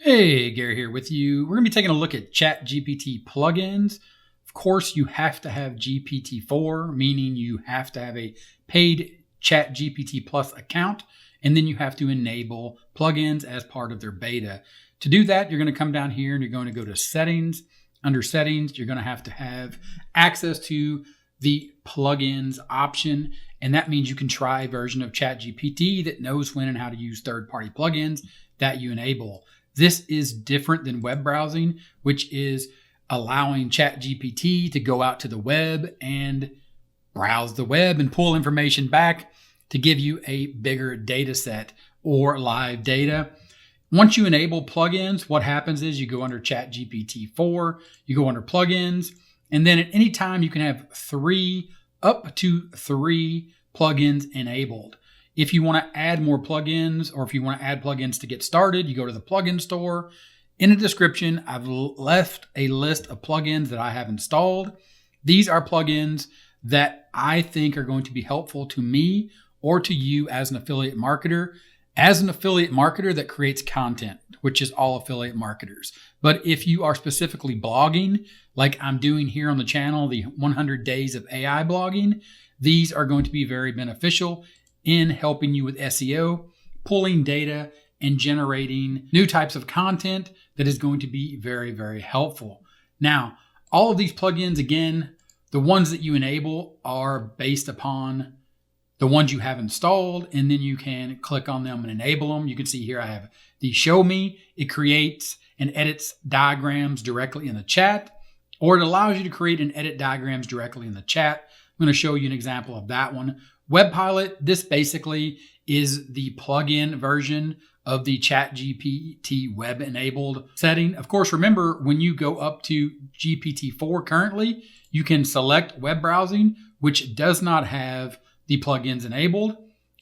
Hey, Gary here with you. We're going to be taking a look at ChatGPT plugins. Of course, you have to have GPT-4, meaning you have to have a paid ChatGPT Plus account, and then you have to enable plugins as part of their beta. To do that, you're going to come down here and you're going to go to Settings. Under Settings, you're going to have access to the plugins option, and that means you can try a version of ChatGPT that knows when and how to use third-party plugins that you enable. This is different than web browsing, which is allowing ChatGPT to go out to the web and browse the web and pull information back to give you a bigger data set or live data. Once you enable plugins, what happens is you go under ChatGPT 4, you go under plugins, and then at any time you can have up to three plugins enabled. If you want to add more plugins, or if you want to add plugins to get started, you go to the plugin store. In the description, I've left a list of plugins that I have installed. These are plugins that I think are going to be helpful to me or to you as an affiliate marketer. As an affiliate marketer that creates content, which is all affiliate marketers. But if you are specifically blogging, like I'm doing here on the channel, the 100 Days of AI blogging, these are going to be very beneficial in helping you with SEO, pulling data, and generating new types of content that is going to be very, very helpful. Now, all of these plugins, again, the ones that you enable are based upon the ones you have installed, and then you can click on them and enable them. You can see here I have the Show Me. It creates and edits diagrams directly in the chat, or it allows you to create and edit diagrams directly in the chat. I'm going to show you an example of that one. WebPilot, this basically is the plugin version of the ChatGPT web-enabled setting. Of course, remember, when you go up to GPT-4 currently, you can select web browsing, which does not have the plugins enabled,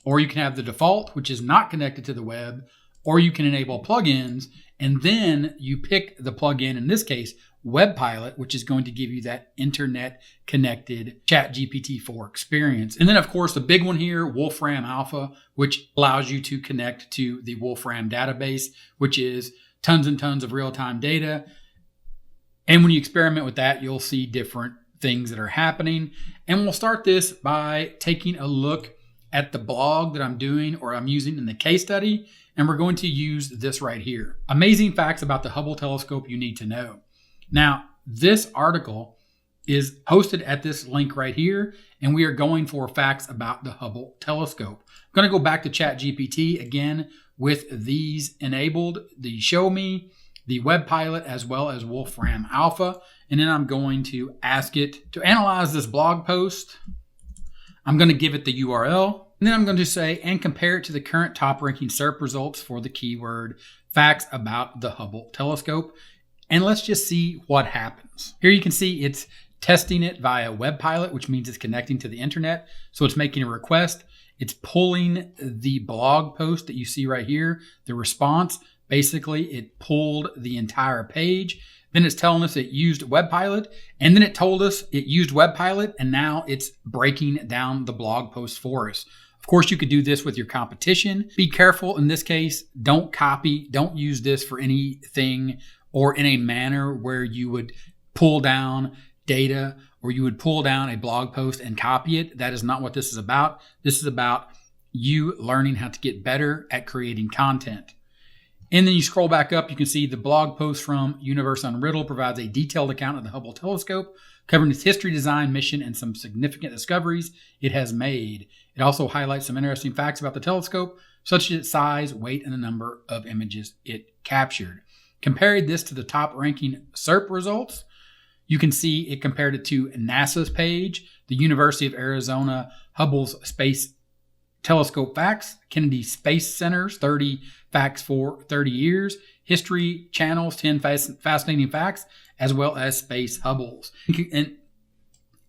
or you can have the default, which is not connected to the web, or you can enable plugins, and then you pick the plugin, in this case, WebPilot, which is going to give you that internet-connected ChatGPT-4 experience. And then, of course, the big one here, Wolfram Alpha, which allows you to connect to the Wolfram database, which is tons and tons of real-time data. And when you experiment with that, you'll see different things that are happening. And we'll start this by taking a look at the blog that I'm doing or I'm using in the case study. And we're going to use this right here. Amazing facts about the Hubble telescope you need to know. Now, this article is hosted at this link right here, and we are going for facts about the Hubble telescope. I'm going to go back to ChatGPT again with these enabled, the Show Me, the WebPilot, as well as Wolfram Alpha. And then I'm going to ask it to analyze this blog post. I'm going to give it the URL. And then I'm going to say, and compare it to the current top ranking SERP results for the keyword facts about the Hubble telescope. And let's just see what happens. Here you can see it's testing it via WebPilot, which means it's connecting to the internet. So it's making a request. It's pulling the blog post that you see right here, the response. Basically, it pulled the entire page. Then it's telling us it used WebPilot, and then it told us it used WebPilot, and now it's breaking down the blog post for us. Of course, you could do this with your competition. Be careful in this case. Don't copy. Don't use this for anything or in a manner where you would pull down data or you would pull down a blog post and copy it. That is not what this is about. This is about you learning how to get better at creating content. And then you scroll back up, you can see the blog post from Universe Unriddled provides a detailed account of the Hubble telescope, covering its history, design, mission, and some significant discoveries it has made. It also highlights some interesting facts about the telescope, such as its size, weight, and the number of images it captured. Compared this to the top ranking SERP results, you can see it compared it to NASA's page, the University of Arizona Hubble's Space Telescope Facts, Kennedy Space Center's 30 Facts for 30 Years, History Channel's 10 Fascinating Facts, as well as Space Hubbles.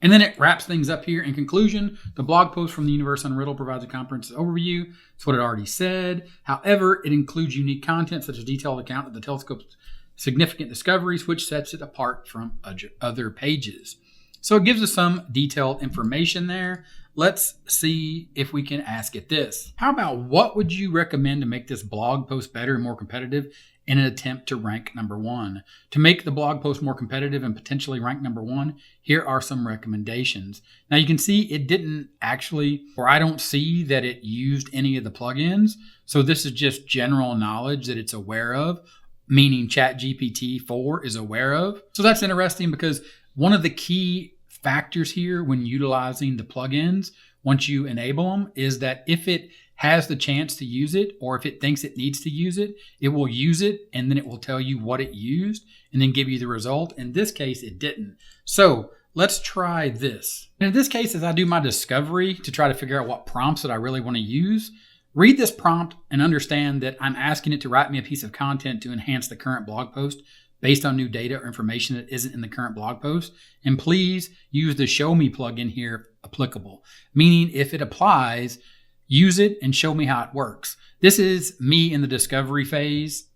And then it wraps things up here. In conclusion, the blog post from the Universe Unriddled provides a comprehensive overview. It's what it already said. However, it includes unique content such as detailed account of the telescope's significant discoveries, which sets it apart from other pages. So it gives us some detailed information there. Let's see if we can ask it this. How about what would you recommend to make this blog post better and more competitive? in an attempt to rank #1. To make the blog post more competitive and potentially rank #1, here are some recommendations. Now you can see it didn't actually, or I don't see that it used any of the plugins. So this is just general knowledge that it's aware of, meaning ChatGPT 4 is aware of. So that's interesting because one of the key factors here when utilizing the plugins, once you enable them, is that if it has the chance to use it, or if it thinks it needs to use it, it will use it, and then it will tell you what it used and then give you the result. In this case, it didn't. So let's try this. And in this case, as I do my discovery to try to figure out what prompts that I really want to use, read this prompt and understand that I'm asking it to write me a piece of content to enhance the current blog post based on new data or information that isn't in the current blog post. And please use the Show Me plugin here if applicable, meaning if it applies, use it and show me how it works. This is me in the discovery phase.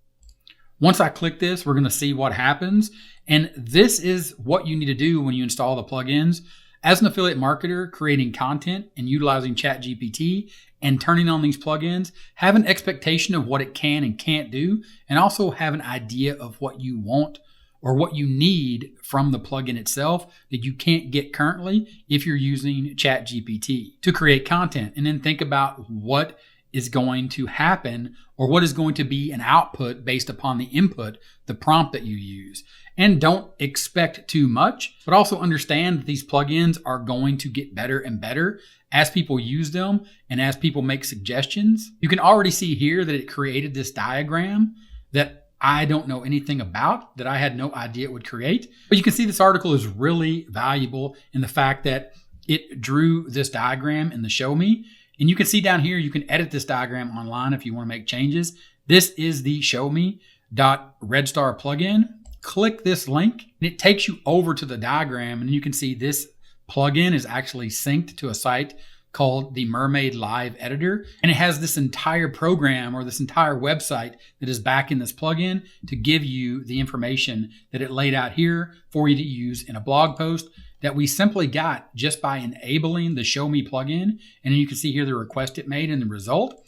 Once I click this, we're going to see what happens. And this is what you need to do when you install the plugins. As an affiliate marketer, creating content and utilizing ChatGPT and turning on these plugins, have an expectation of what it can and can't do, and also have an idea of what you want or what you need from the plugin itself that you can't get currently if you're using ChatGPT to create content. And then think about what is going to happen or what is going to be an output based upon the input, the prompt that you use. And don't expect too much, but also understand that these plugins are going to get better and better as people use them and as people make suggestions. You can already see here that it created this diagram that I don't know anything about, that I had no idea it would create. But you can see this article is really valuable in the fact that it drew this diagram in the Show Me. And you can see down here, you can edit this diagram online if you want to make changes. This is the showme.redstar plugin. Click this link and it takes you over to the diagram, and you can see this plugin is actually synced to a site called the Mermaid Live Editor. And it has this entire program or this entire website that is back in this plugin to give you the information that it laid out here for you to use in a blog post that we simply got just by enabling the Show Me plugin. And then you can see here the request it made and the result.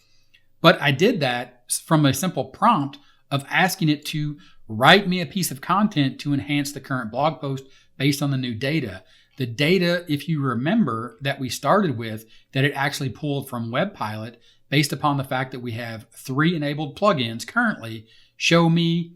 But I did that from a simple prompt of asking it to write me a piece of content to enhance the current blog post based on the new data. The data, if you remember, that we started with, that it actually pulled from WebPilot based upon the fact that we have 3 enabled plugins currently, Show Me,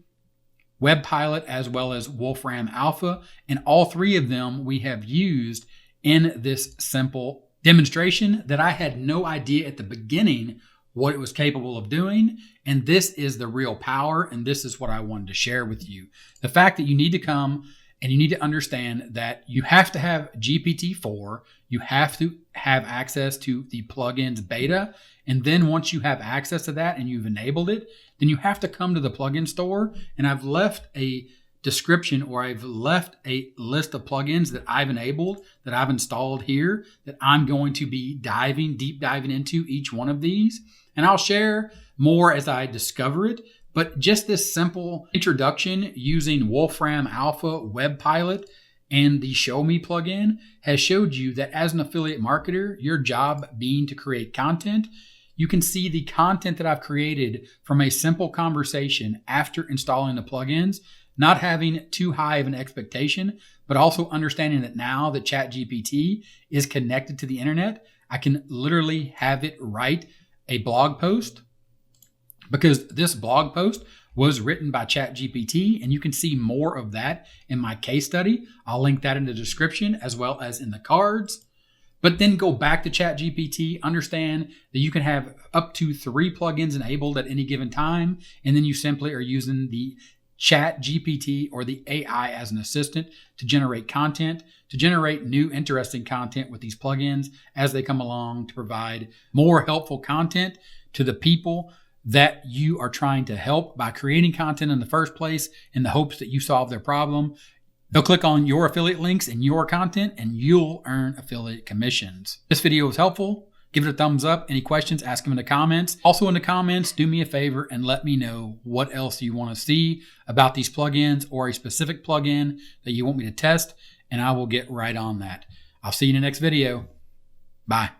WebPilot, as well as Wolfram Alpha. And all 3 of them we have used in this simple demonstration that I had no idea at the beginning what it was capable of doing. And this is the real power. And this is what I wanted to share with you. The fact that you need to come and you need to understand that you have to have GPT-4. You have to have access to the plugins beta. And then once you have access to that and you've enabled it, then you have to come to the plugin store. And I've left a description, or I've left a list of plugins that I've enabled, that I've installed here, that I'm going to be deep diving into each one of these. And I'll share more as I discover it. But just this simple introduction using Wolfram Alpha, WebPilot, and the Show Me plugin has showed you that as an affiliate marketer, your job being to create content, you can see the content that I've created from a simple conversation after installing the plugins, not having too high of an expectation, but also understanding that now that ChatGPT is connected to the internet, I can literally have it write a blog post, because this blog post was written by ChatGPT, and you can see more of that in my case study. I'll link that in the description as well as in the cards. But then go back to ChatGPT, understand that you can have up to 3 plugins enabled at any given time, and then you simply are using the ChatGPT or the AI as an assistant to generate content, to generate new interesting content with these plugins as they come along, to provide more helpful content to the people that you are trying to help by creating content in the first place in the hopes that you solve their problem. They'll click on your affiliate links and your content, and you'll earn affiliate commissions. This video was helpful. Give it a thumbs up. Any questions, ask them in the comments. Also in the comments, do me a favor and let me know what else you want to see about these plugins or a specific plugin that you want me to test, and I will get right on that. I'll see you in the next video. Bye.